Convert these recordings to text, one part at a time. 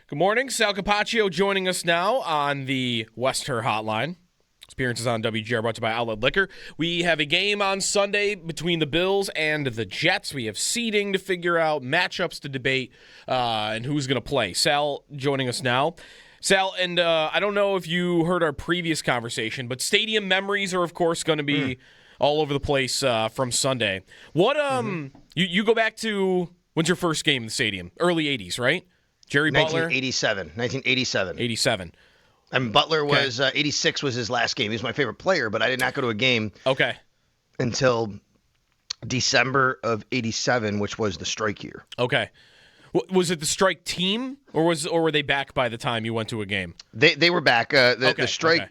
Good morning. Sal Capaccio joining us now on the Wester Hotline. Experiences on WGR brought to you by Outlet Liquor. We have a game on Sunday between the Bills and the Jets. We have seeding to figure out, matchups to debate, and who's going to play. Sal joining us now. Sal, and I don't know if you heard our previous conversation, but stadium memories are, of course, going to be all over the place from Sunday. What you go back to, when's your first game in the stadium? Early 80s, right? Jerry Butler? 1987. 87. And Butler was 86 was his last game. He was my favorite player, but I did not go to a game until December of 87, which was the strike year. Okay. Was it the strike team, or were they back by the time you went to a game? They were back. The strike,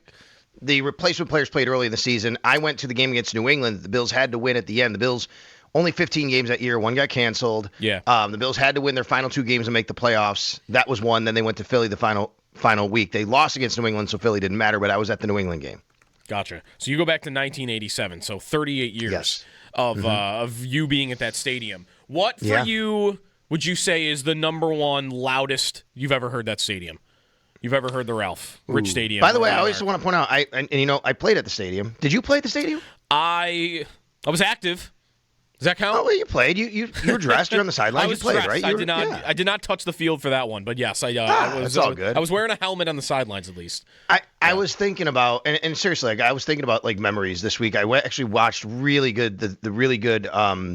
the replacement players played early in the season. I went to the game against New England. The Bills had to win at the end. The Bills, only 15 games that year. One got canceled. Yeah. The Bills had to win their final two games and make the playoffs. That was one. Then they went to Philly the final week. They lost against New England, so Philly didn't matter, but I was at the New England game. Gotcha. So you go back to 1987, so 38 years of you being at that stadium. What for you would you say is the number one loudest you've ever heard that stadium? You've ever heard the Ralph Rich Stadium? By the way, I always want to point out, I played at the stadium. Did you play at the stadium? I was active. Does that count? Oh, well, you played. You were dressed. You're on the sideline. I was you played, dressed. right? I did not touch the field for that one, but yes, I was. That's all good. I was wearing a helmet on the sidelines at least. I was thinking about, and seriously, I was thinking about memories this week. I actually watched really good the really good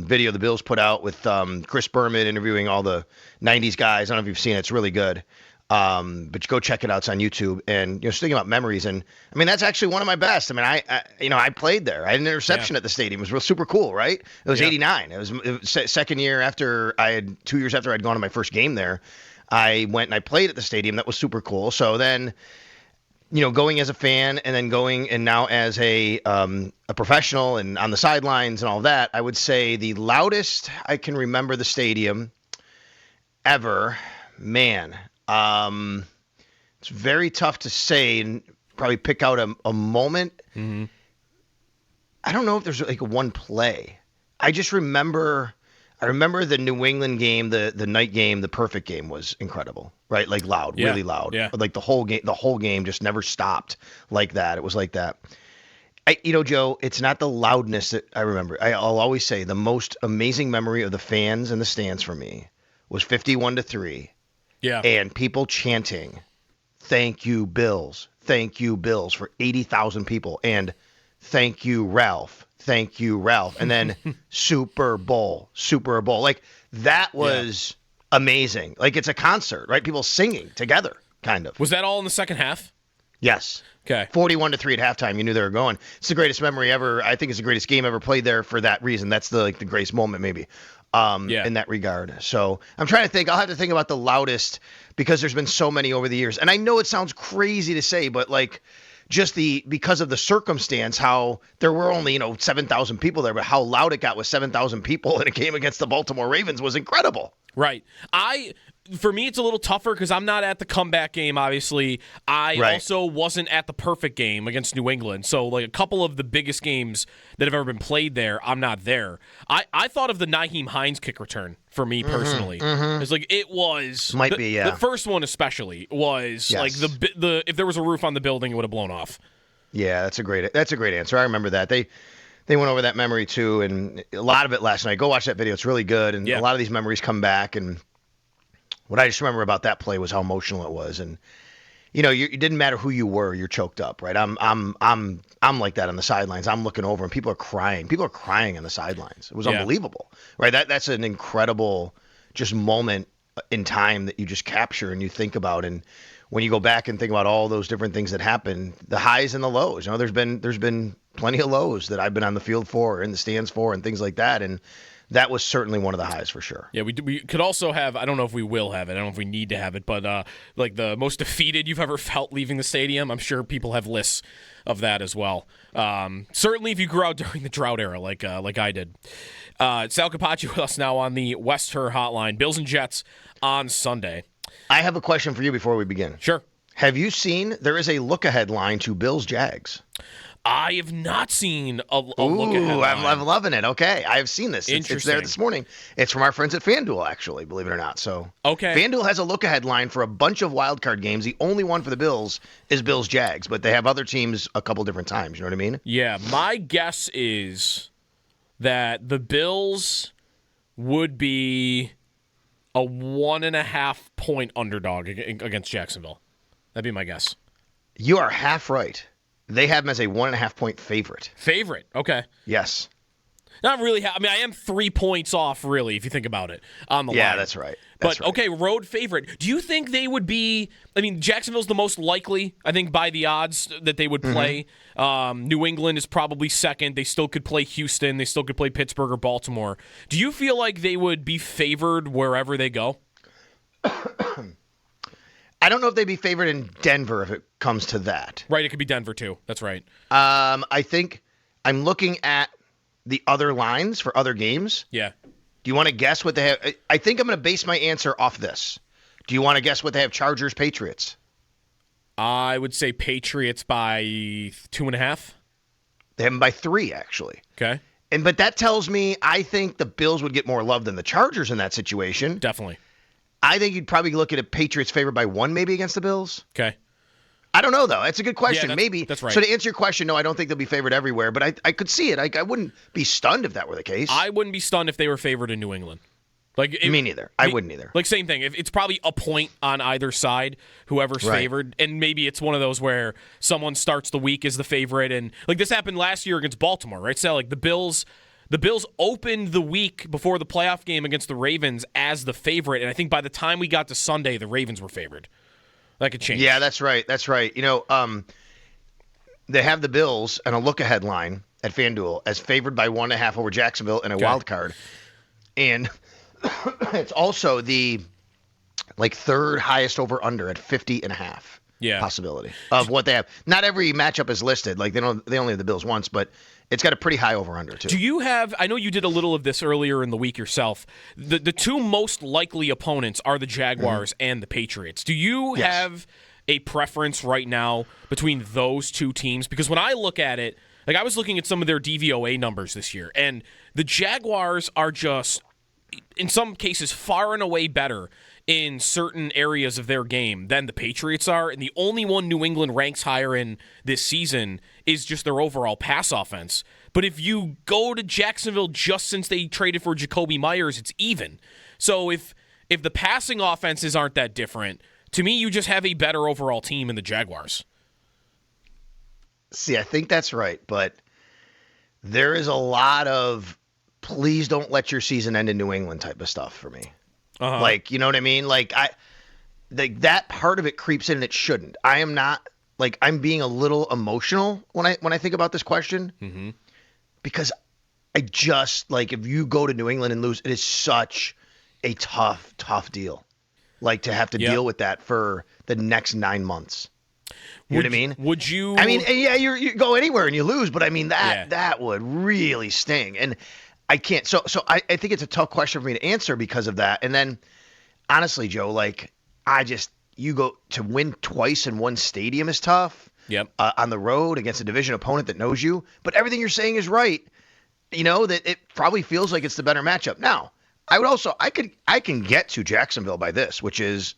video the Bills put out with Chris Berman interviewing all the '90s guys. I don't know if you've seen it. It's really good. But you go check it out. It's on YouTube. And just thinking about memories, and I mean that's actually one of my best. I mean, I played there. I had an interception at the stadium. It was super cool, right? It was '89. It was second year after 2 years after I'd gone to my first game there. I went and I played at the stadium. That was super cool. So then, going as a fan and then going and now as a professional and on the sidelines and all that, I would say the loudest I can remember the stadium ever, man. It's very tough to say and probably pick out a moment. Mm-hmm. I don't know if there's one play. I just remember. I remember the New England game, the night game, the perfect game was incredible, right? Loud, really loud. Yeah. The whole game just never stopped like that. It was like that. Joe, it's not the loudness that I remember. I'll always say the most amazing memory of the fans in the stands for me was 51-3. Yeah. And people chanting, "Thank you, Bills. Thank you, Bills," for 80,000 people. And "Thank you, Ralph. Thank you, Ralph." And then Super Bowl. That was amazing. It's a concert, right? People singing together, kind of. Was that all in the second half? Yes. Okay. 41-3 at halftime. You knew they were going. It's the greatest memory ever. I think it's the greatest game ever played there for that reason. That's the greatest moment maybe. In that regard. So I'm trying to think. I'll have to think about the loudest because there's been so many over the years. And I know it sounds crazy to say, but just because of the circumstance, how there were only 7,000 people there, but how loud it got with 7,000 people in a game against the Baltimore Ravens was incredible. Right. For me, it's a little tougher because I'm not at the comeback game, obviously. I also wasn't at the perfect game against New England. So, a couple of the biggest games that have ever been played there, I'm not there. I thought of the Nyheim Hines kick return for me personally. It's it was... Might be, yeah. The first one especially was, the if there was a roof on the building, it would have blown off. Yeah, that's a great answer. I remember that. They went over that memory, too, and a lot of it last night. Go watch that video. It's really good, and a lot of these memories come back, and... What I just remember about that play was how emotional it was, and it didn't matter who you were, you're choked up, right? I'm like that on the sidelines. I'm looking over, and people are crying. People are crying on the sidelines. It was unbelievable, right? That's an incredible just moment in time that you just capture and you think about, and when you go back and think about all those different things that happened, the highs and the lows. There's been plenty of lows that I've been on the field for, or in the stands for, and things like that, and. That was certainly one of the highs for sure. Yeah, we could also have, I don't know if we will have it, I don't know if we need to have it, but the most defeated you've ever felt leaving the stadium, I'm sure people have lists of that as well. Certainly if you grew out during the drought era like I did. Sal Capaccio with us now on the Wester Hotline. Bills and Jets on Sunday. I have a question for you before we begin. Sure. Have you seen, there is a look-ahead line to Bills-Jags? I have not seen a look ahead Ooh, line. I'm loving it. Okay, I have seen this. It's there Interesting. this morning. It's from our friends at FanDuel, actually, believe it or not. So Okay. FanDuel has a look ahead line for a bunch of wild card games. The only one for the Bills is Bills Jags, but they have other teams a couple different times. You know what I mean? Yeah, my guess is that the Bills would be a 1.5 point underdog against Jacksonville. That'd be my guess. You are half right. They have them as a 1.5 point favorite. Favorite. Okay. Yes. Not really. I mean, I am 3 points off, really, if you think about it on the line. Yeah, that's right. That's but, right. okay, road favorite. Do you think they would be – I mean, Jacksonville's the most likely, I think, by the odds that they would play. New England is probably second. They still could play Houston. They still could play Pittsburgh or Baltimore. Do you feel like they would be favored wherever they go? I don't know if they'd be favored in Denver if it comes to that. Right, it could be Denver, too. That's right. I think I'm looking at the other lines for other games. Yeah. Do you want to guess what they have? I think I'm going to base my answer off this. Do you want to guess what they have? Chargers, Patriots. I would say Patriots by 2.5. They have them by 3, actually. Okay. But that tells me I think the Bills would get more love than the Chargers in that situation. Definitely. I think you'd probably look at a Patriots favored by 1 maybe against the Bills. Okay. I don't know, though. It's a good question. Yeah, maybe. that's right. So to answer your question, no, I don't think they'll be favored everywhere, but I could see it. I wouldn't be stunned if that were the case. I wouldn't be stunned if they were favored in New England. Me neither. I wouldn't either. Like, same thing. It's probably a point on either side, whoever's Right. favored. And maybe it's one of those where someone starts the week as the favorite. And, like, this happened last year against Baltimore, right? So, like, the Bills opened the week before the playoff game against the Ravens as the favorite. And I think by the time we got to Sunday, the Ravens were favored. That could change. Yeah, that's right. That's right. You know, they have the Bills and a look-ahead line at FanDuel as favored by 1.5 over Jacksonville in a wild card. And it's also the third highest over/under at 50.5. Yeah. Possibility of what they have. Not every matchup is listed. Like they only have the Bills once, but it's got a pretty high over/under too. Do you have? I know you did a little of this earlier in the week yourself. The two most likely opponents are the Jaguars and the Patriots. Do you have a preference right now between those two teams? Because when I look at it, like I was looking at some of their DVOA numbers this year, and the Jaguars are just, in some cases, far and away better in certain areas of their game than the Patriots are. And the only one New England ranks higher in this season is just their overall pass offense. But if you go to Jacksonville just since they traded for Jacoby Myers, it's even. So if the passing offenses aren't that different, to me, you just have a better overall team in the Jaguars. See, I think that's right, but there is a lot of please don't let your season end in New England type of stuff for me. Uh-huh. Like, you know what I mean? Like that part of it creeps in and it shouldn't. I am not I'm being a little emotional when I think about this question because I just if you go to New England and lose, it is such a tough deal. Like to have to deal with that for the next 9 months. You know what I mean? Would you? I mean, yeah, you go anywhere and you lose, but I mean that would really sting. And I can't. So I think it's a tough question for me to answer because of that. And then, honestly, Joe, you go to win twice in one stadium is tough. Yep. On the road against a division opponent that knows you. But everything you're saying is right. You know that it probably feels like it's the better matchup. Now, I can get to Jacksonville by this, which is,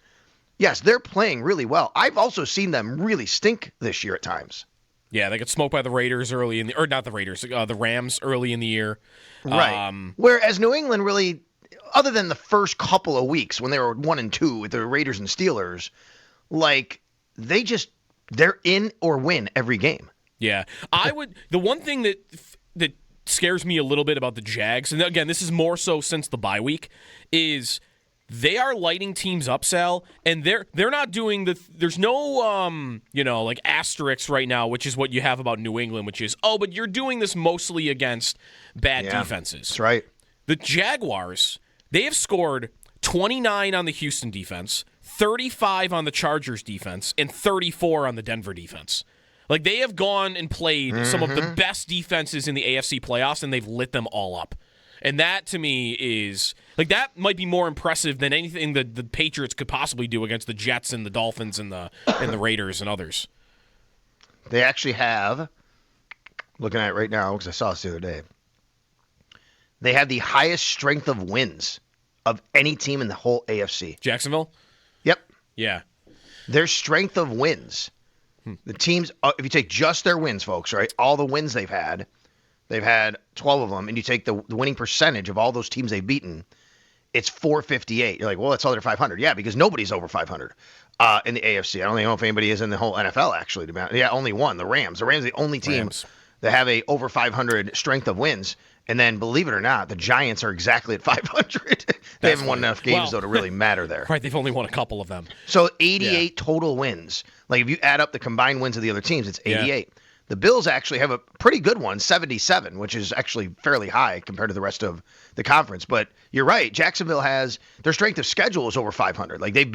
yes, they're playing really well. I've also seen them really stink this year at times. Yeah, they got smoked by the Raiders early in the, or not the Raiders, the Rams early in the year. Right. Whereas New England really, other than the first couple of weeks when they were 1-2 with the Raiders and Steelers, they're in or win every game. Yeah. The one thing that scares me a little bit about the Jags, and again, this is more so since the bye week, is they are lighting teams up, Sal, and they're not doing there's no asterisks right now, which is what you have about New England, which is, but you're doing this mostly against bad defenses. That's right. The Jaguars, they have scored 29 on the Houston defense, 35 on the Chargers defense, and 34 on the Denver defense. Like, they have gone and played some of the best defenses in the AFC playoffs, and they've lit them all up. And that, to me, is that might be more impressive than anything that the Patriots could possibly do against the Jets and the Dolphins and the Raiders and others. They actually have looking at it right now because I saw this the other day. They had the highest strength of wins of any team in the whole AFC. Jacksonville? Yep. Yeah. Their strength of wins. The teams, if you take just their wins, folks, right? All the wins they've had 12 of them, and you take the winning percentage of all those teams they've beaten, it's 458. You're like, well, it's under 500. Yeah, because nobody's over 500 in the AFC. I don't even know if anybody is in the whole NFL, actually. Yeah, only one, the Rams. The Rams are the only team that have a over 500 strength of wins. And then, believe it or not, the Giants are exactly at 500. They haven't won enough games, though, to really matter there. Right, they've only won a couple of them. So 88 total wins. Like, if you add up the combined wins of the other teams, it's 88. Yeah. The Bills actually have a pretty good one, 77, which is actually fairly high compared to the rest of the conference. But you're right. Jacksonville has their strength of schedule is over 500. Like they've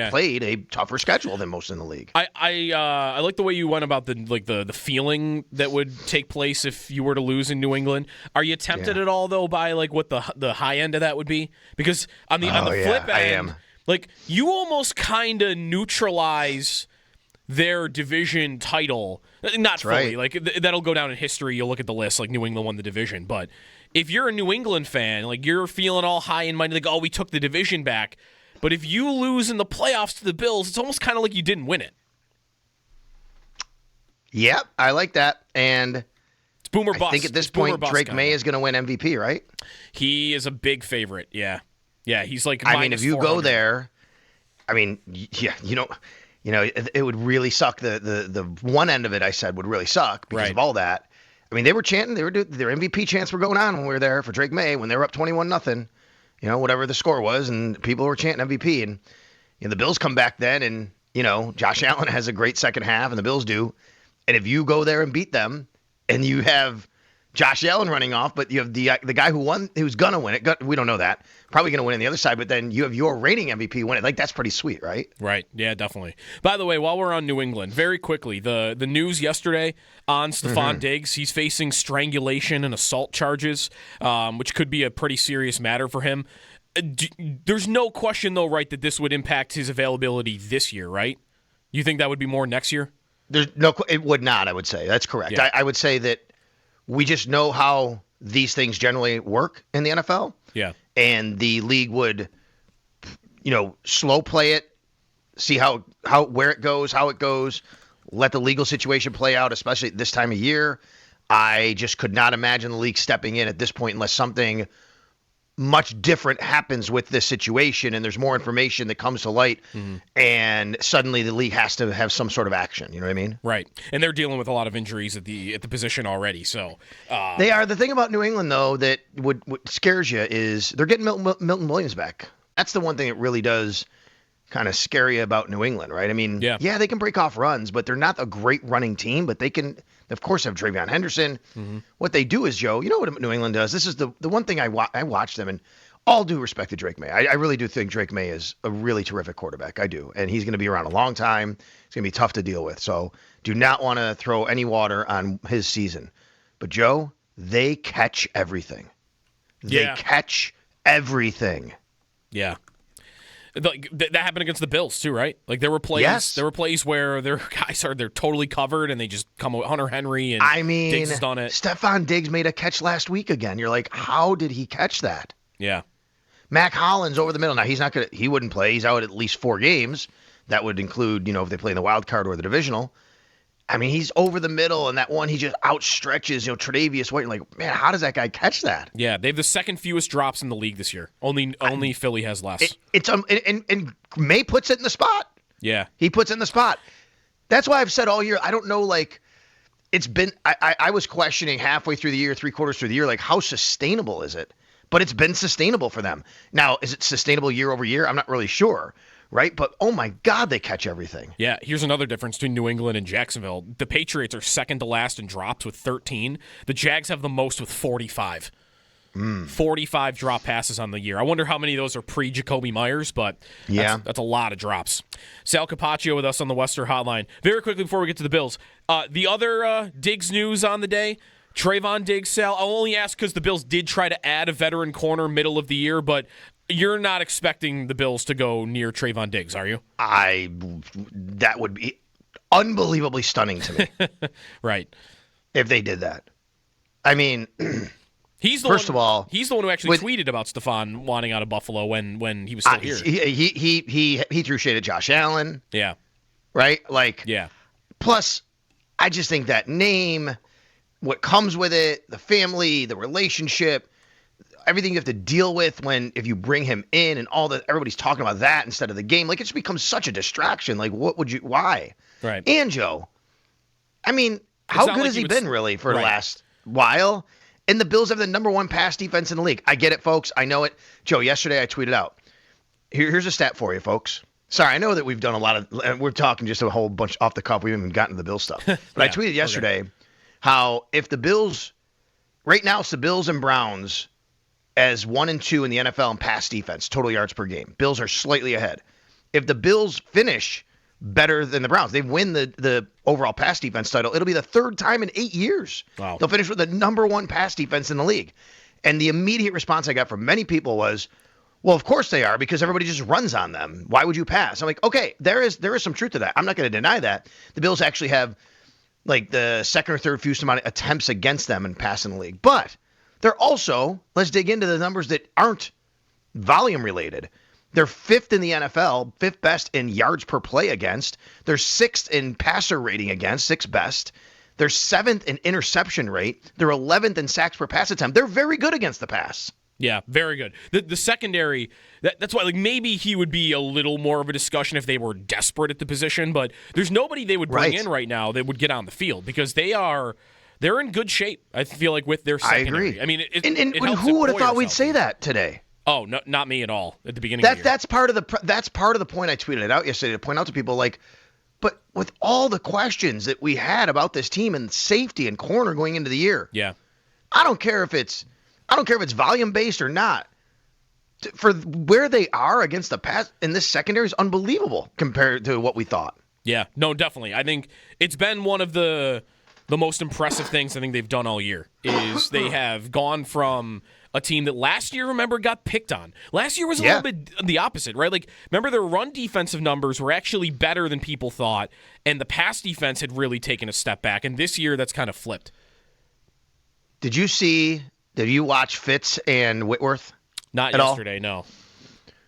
played a tougher schedule than most in the league. I like the way you went about the feeling that would take place if you were to lose in New England. Are you tempted at all though by like what the high end of that would be? Because on the flip end, I am. Like you almost kind of neutralize their division title. Not fully. Right. Like that'll go down in history. You'll look at the list like New England won the division. But if you're a New England fan, like you're feeling all high and mighty, like, oh, we took the division back. But if you lose in the playoffs to the Bills, it's almost kind of like you didn't win it. Yep, I like that. And it's boom or bust. I think at this point, Drake May is going to win MVP, right? He is a big favorite, yeah. Yeah, he's like I mean, if you go there, I mean, yeah, you know, it would really suck. The one end of it, I said, would really suck because of all that. I mean, they were chanting, their MVP chants were going on when we were there for Drake May when they were up 21-0, whatever the score was, and people were chanting MVP. And the Bills come back then, and Josh Allen has a great second half, and the Bills do. And if you go there and beat them, and you have Josh Allen running off, but you have the guy who's gonna win it. We don't know that. Probably gonna win on the other side, but then you have your reigning MVP win it. Like that's pretty sweet, right? Right. Yeah, definitely. By the way, while we're on New England, very quickly, the news yesterday on Stefon Diggs, he's facing strangulation and assault charges, which could be a pretty serious matter for him. There's no question though, right, that this would impact his availability this year, right? You think that would be more next year? It would not. I would say that's correct. Yeah. I would say that. We just know how these things generally work in the NFL. Yeah. And the league would, slow play it, see where it goes, how it goes, let the legal situation play out, especially at this time of year. I just could not imagine the league stepping in at this point unless something much different happens with this situation and there's more information that comes to light and suddenly the league has to have some sort of action. You know what I mean? Right. And they're dealing with a lot of injuries at the position already. So they are. The thing about New England, though, that would scares you is they're getting Milton Williams back. That's the one thing that really does kind of scare you about New England, right? I mean, yeah, they can break off runs, but they're not a great running team, but they can, of course, have Travion Henderson. What they do is, Joe, you know what New England does? This is the one thing I watch them, and all due respect to Drake May. I really do think Drake May is a really terrific quarterback. I do. And he's going to be around a long time. It's going to be tough to deal with. So do not want to throw any water on his season. But, Joe, they catch everything. They catch everything. Yeah. That happened against the Bills too, right? Like there were plays where their guys they're totally covered and they just come with Hunter Henry and Diggs has done it. Stefon Diggs made a catch last week again. You're like, how did he catch that? Yeah. Mac Hollins over the middle. Now he wouldn't play. He's out at least 4 games. That would include, if they play in the wild card or the divisional. I mean, he's over the middle, and that one he just outstretches, Tre'Davious White. You're like, man, how does that guy catch that? Yeah, they have the second fewest drops in the league this year. Only Philly has less. And May puts it in the spot. Yeah, he puts it in the spot. That's why I've said all year. I don't know, like it's been. I was questioning halfway through the year, 3/4 through the year, like how sustainable is it? But it's been sustainable for them. Now, is it sustainable year over year? I'm not really sure. Right? But, oh, my God, they catch everything. Yeah, here's another difference between New England and Jacksonville. The Patriots are second to last in drops with 13. The Jags have the most with 45. 45 drop passes on the year. I wonder how many of those are pre-Jacoby Myers, but that's a lot of drops. Sal Capaccio with us on the Western Hotline. Very quickly before we get to the Bills, the other Diggs news on the day, Trayvon Diggs, Sal, I'll only ask because the Bills did try to add a veteran corner middle of the year, but you're not expecting the Bills to go near Trayvon Diggs, are you? That would be unbelievably stunning to me. Right. if they did that. I mean, he's the first one, of all, he's the one who actually tweeted about Stefon wanting out of Buffalo when he was still here. He threw shade at Josh Allen. Yeah. Right? Like, yeah. Plus, I just think that name, what comes with it, the family, the relationship, everything you have to deal with if you bring him in and all that, everybody's talking about that instead of the game. Like, it just becomes such a distraction. Like, why? Right. And Joe, I mean, how good has he been really for the last while? And the Bills have the number one pass defense in the league. I get it, folks. I know it. Joe, yesterday I tweeted out. Here's a stat for you, folks. Sorry, I know that we've done a lot of – we're talking just a whole bunch off the cuff. We haven't even gotten to the Bills stuff. But I tweeted yesterday how if the Bills – right now it's the Bills and Browns as 1 and 2 in the NFL in pass defense, total yards per game. Bills are slightly ahead. If the Bills finish better than the Browns, they win the overall pass defense title, it'll be the third time in 8 years. Wow. They'll finish with the number one pass defense in the league. And the immediate response I got from many people was – well, of course they are, because everybody just runs on them. Why would you pass? I'm like, okay, there is some truth to that. I'm not going to deny that. The Bills actually have like the second or third fewest amount of attempts against them in passing the league. But they're also, let's dig into the numbers that aren't volume related. They're fifth in the NFL, fifth best in yards per play against. They're sixth in passer rating against, sixth best. They're seventh in interception rate. They're 11th in sacks per pass attempt. They're very good against the pass. Yeah, very good. The secondary, that's why, like, maybe he would be a little more of a discussion if they were desperate at the position, but there's nobody they would bring in right now that would get on the field because they're in good shape, I feel like, with their secondary. I agree. I mean, and who would have thought we'd say that today? Oh, no, not me at all at the beginning of the year. That's part of the point I tweeted it out yesterday to point out to people, like, but with all the questions that we had about this team and safety and corner going into the year, I don't care if it's volume based or not. For where they are against the pass in this secondary is unbelievable compared to what we thought. Yeah, no, definitely. I think it's been one of the most impressive things I think they've done all year is they have gone from a team that last year, remember, got picked on. Last year was a little bit the opposite, right? Like, remember, their run defensive numbers were actually better than people thought, and the pass defense had really taken a step back. And this year, that's kind of flipped. Did you watch Fitz and Whitworth? Not yesterday, no.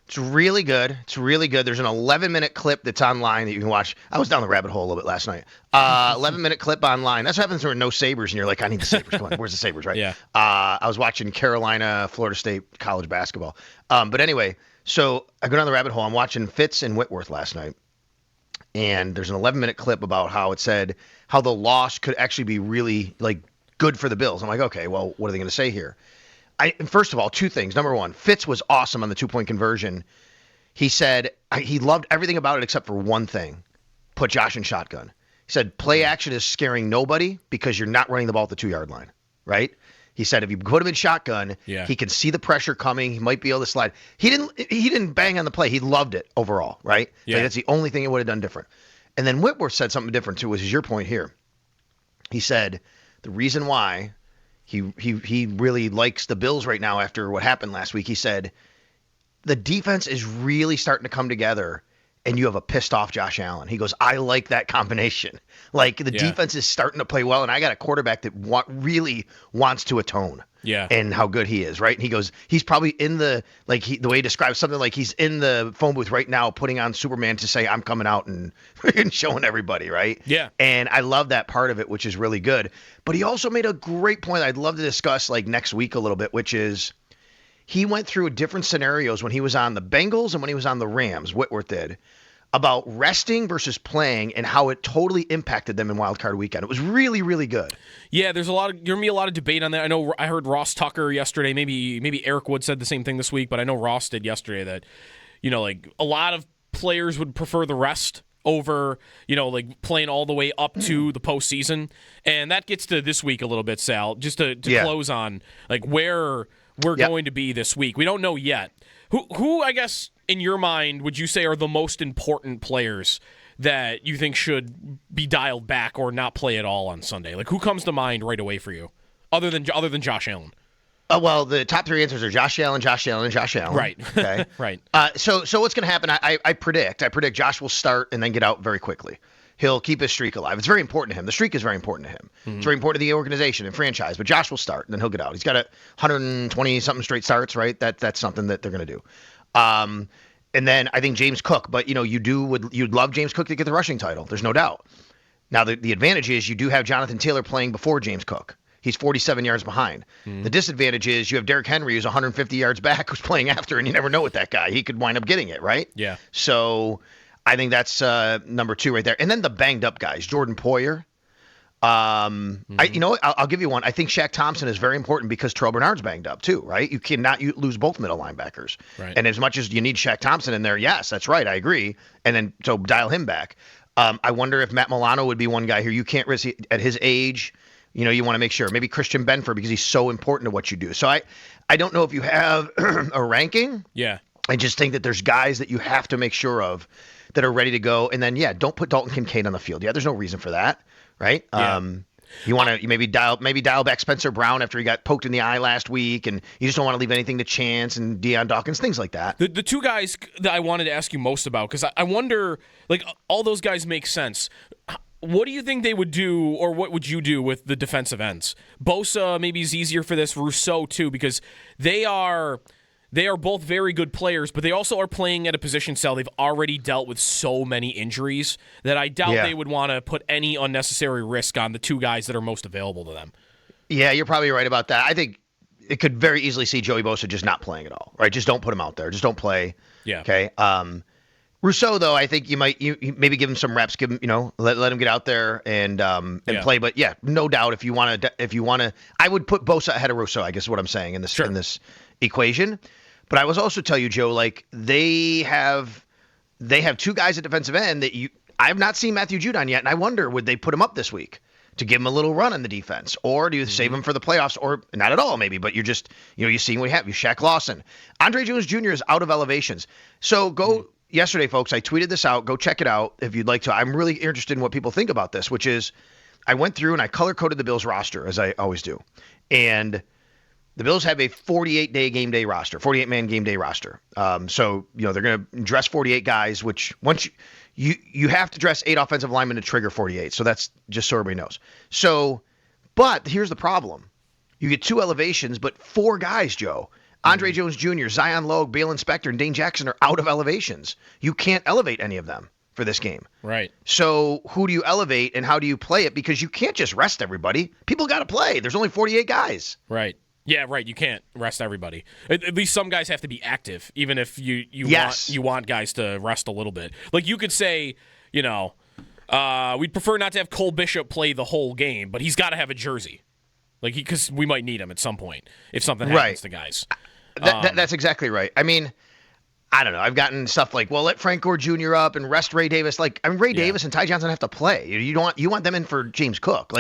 It's really good. There's an 11-minute clip that's online that you can watch. I was down the rabbit hole a little bit last night. 11-minute clip online. That's what happens when there are no Sabres, and you're like, I need the Sabres. Come on, where's the Sabres, right? Yeah. I was watching Carolina, Florida State college basketball. But anyway, so I go down the rabbit hole. I'm watching Fitz and Whitworth last night. And there's an 11-minute clip about how it said how the loss could actually be really, like, good for the Bills. I'm like, okay, well, what are they going to say here? First of all, two things. Number one, Fitz was awesome on the 2-point conversion. He said he loved everything about it except for one thing: put Josh in shotgun. He said play action is scaring nobody because you're not running the ball at the 2-yard line, right? He said if you put him in shotgun, he can see the pressure coming. He might be able to slide. He didn't bang on the play. He loved it overall, right? Yeah. Like that's the only thing he would have done different. And then Whitworth said something different too, which is your point here. He said the reason why he really likes the Bills right now after what happened last week, he said the defense is really starting to come together and you have a pissed off Josh Allen. He goes, I like that combination. Like the defense is starting to play well, and I got a quarterback that really wants to atone. Yeah. And how good he is, right? And he goes, he's probably in the the way he describes something like he's in the phone booth right now putting on Superman to say I'm coming out and showing everybody, right? Yeah. And I love that part of it, which is really good. But he also made a great point I'd love to discuss like next week a little bit, which is he went through different scenarios when he was on the Bengals and when he was on the Rams, Whitworth did, about resting versus playing and how it totally impacted them in Wild Card Weekend. It was really, really good. Yeah, there's going to be a lot of debate on that. I know I heard Ross Tucker yesterday. Maybe Eric Wood said the same thing this week, but I know Ross did yesterday that, like a lot of players would prefer the rest over, like playing all the way up to the postseason. And that gets to this week a little bit, Sal, just to close on like where we're going to be this week. We don't know yet. Who I guess in your mind would you say are the most important players that you think should be dialed back or not play at all on Sunday? Like who comes to mind right away for you, other than Josh Allen? Well, the top three answers are Josh Allen, Josh Allen, and Josh Allen. Right. Okay. Right. So what's going to happen? I predict Josh will start and then get out very quickly. he'll keep his streak alive. It's very important to him. The streak is very important to him. It's very important to the organization and franchise. But Josh will start, and then he'll get out. He's got 120-something straight starts, right? That's something that they're going to do. And then I think James Cook. But, you'd love James Cook to get the rushing title. There's no doubt. Now, the advantage is you do have Jonathan Taylor playing before James Cook. He's 47 yards behind. The disadvantage is you have Derrick Henry, who's 150 yards back, who's playing after, and you never know with that guy. He could wind up getting it, right? Yeah. So I think that's number 2 right there. And then the banged up guys, Jordan Poyer. I'll give you one. I think Shaq Thompson is very important because Terrell Bernard's banged up too, right? You cannot lose both middle linebackers. Right. And as much as you need Shaq Thompson in there, yes, that's right. I agree. And then so dial him back. I wonder if Matt Milano would be one guy here. You can't risk at his age. You want to make sure. Maybe Christian Benford because he's so important to what you do. So I don't know if you have a ranking. Yeah. I just think that there's guys that you have to make sure of that are ready to go. And then, don't put Dalton Kincaid on the field. Yeah, there's no reason for that, right? Yeah. You want to maybe dial back Spencer Brown after he got poked in the eye last week, and you just don't want to leave anything to chance and Deion Dawkins, things like that. The 2 guys that I wanted to ask you most about, because I wonder, all those guys make sense. What do you think they would do, or what would you do with the defensive ends? Bosa maybe is easier for this. Rousseau too, because they are both very good players, but they also are playing at a position, Sal. They've already dealt with so many injuries that I doubt they would want to put any unnecessary risk on the 2 guys that are most available to them. Yeah, you're probably right about that. I think it could very easily see Joey Bosa just not playing at all, right? Just don't put him out there. Just don't play. Yeah. Okay. Rousseau, though, I think you maybe give him some reps, let him get out there and play. But no doubt if you want to, I would put Bosa ahead of Rousseau. I guess is what I'm saying in this equation. But I was also tell you, Joe, they have 2 guys at defensive end that I have not seen Matthew Judon yet, and I wonder would they put him up this week to give him a little run in the defense, or do you save him for the playoffs, or not at all maybe, but you're just you're seeing what you have. You Shaq Lawson, Andre Jones Jr. is out of elevations, so go. Yesterday, folks, I tweeted this out. Go check it out if you'd like to. I'm really interested in what people think about this, which is I went through and I color-coded the Bills roster, as I always do. And the Bills have a 48-day game day roster, 48-man game day roster. So, they're going to dress 48 guys, which once you have to dress 8 offensive linemen to trigger 48. So that's just so everybody knows. So, but here's the problem. You get 2 elevations, but 4 guys, Joe. Andre Jones Jr., Zion Logue, Balen Spector, and Dane Jackson are out of elevations. You can't elevate any of them for this game. Right. So who do you elevate and how do you play it? Because you can't just rest everybody. People got to play. There's only 48 guys. Right. Yeah, right. You can't rest everybody. At least some guys have to be active, even if you want guys to rest a little bit. You could say, we'd prefer not to have Cole Bishop play the whole game, but he's got to have a jersey. Because we might need him at some point if something happens to guys. That's exactly right. I mean, I don't know. I've gotten stuff let Frank Gore Jr. up and rest Ray Davis. Ray Davis and Ty Johnson have to play. You want them in for James Cook.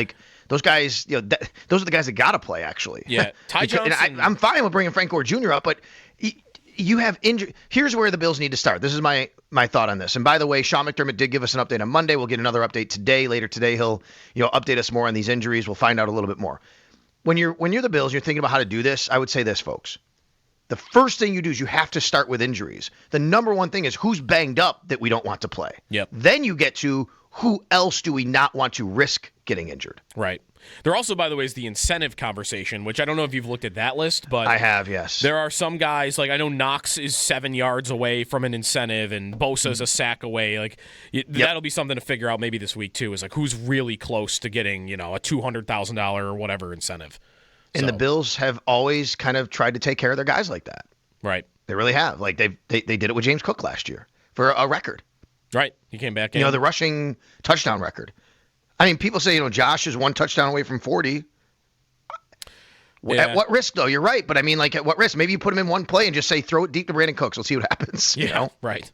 Those guys, those are the guys that got to play, actually. Yeah, Ty Johnson. I'm fine with bringing Frank Gore Jr. up, but you have injury. Here's where the Bills need to start. This is my thought on this. And by the way, Sean McDermott did give us an update on Monday. We'll get another update today. Later today, he'll update us more on these injuries. We'll find out a little bit more. When you're the Bills, you're thinking about how to do this. I would say this, folks. The first thing you do is you have to start with injuries. The number one thing is who's banged up that we don't want to play. Yep. Then you get to who else do we not want to risk getting injured. Right. There also, by the way, is the incentive conversation, which I don't know if you've looked at that list, but I have, yes. There are some guys, I know Knox is 7 yards away from an incentive and Bosa's a sack away. That'll be something to figure out maybe this week too, is who's really close to getting, a $200,000 or whatever incentive. And the Bills have always kind of tried to take care of their guys like that. Right. They really have. They did it with James Cook last year for a record. Right. He came back in. The rushing touchdown record. I mean, people say, Josh is 1 touchdown away from 40. Yeah. At what risk, though? You're right. But I mean, at what risk? Maybe you put him in one play and just say, throw it deep to Brandon Cooks. We'll see what happens. Right.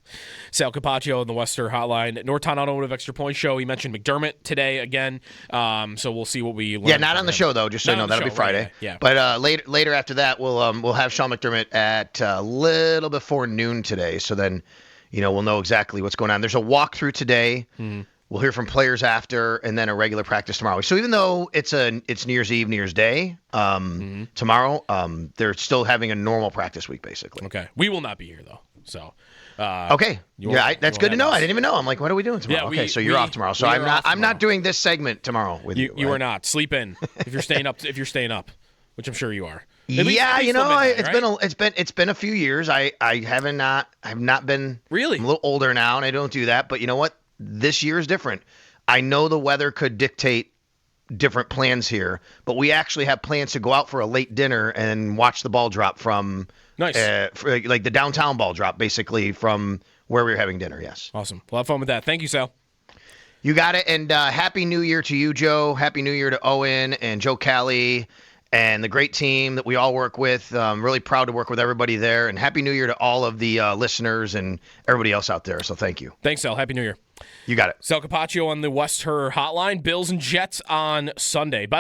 Sal Capaccio in the Western Hotline. Norton Automotive Extra Point Show. He mentioned McDermott today again. So we'll see what we learn. Yeah, not on the show, though, just so you know. That'll be Friday. Right, yeah. But later after that, we'll have Sean McDermott at a little before noon today. So then, we'll know exactly what's going on. There's a walkthrough today. Mm-hmm. We'll hear from players after, and then a regular practice tomorrow. So even though it's New Year's Eve, New Year's Day tomorrow, they're still having a normal practice week, basically. Okay. We will not be here, though. So Okay. That's good to know. I didn't even know. I'm like, what are we doing tomorrow? Okay, so you're off tomorrow. So I'm not doing this segment tomorrow with you. You are not. Sleep in if you're staying up, which I'm sure you are. Yeah, it's been a few years. I've not been. Really? I'm a little older now, and I don't do that. But you know what? This year is different. I know the weather could dictate different plans here, but we actually have plans to go out for a late dinner and watch the ball drop from nice, like the downtown ball drop, basically from where we were having dinner. Yes. Awesome. We'll have fun with that. Thank you, Sal. You got it. And Happy New Year to you, Joe. Happy New Year to Owen and Joe Callie and the great team that we all work with. I'm really proud to work with everybody there. And Happy New Year to all of the listeners and everybody else out there. So thank you. Thanks, Sal. Happy New Year. You got it. Sal Capaccio on the West Her Hotline. Bills and Jets on Sunday.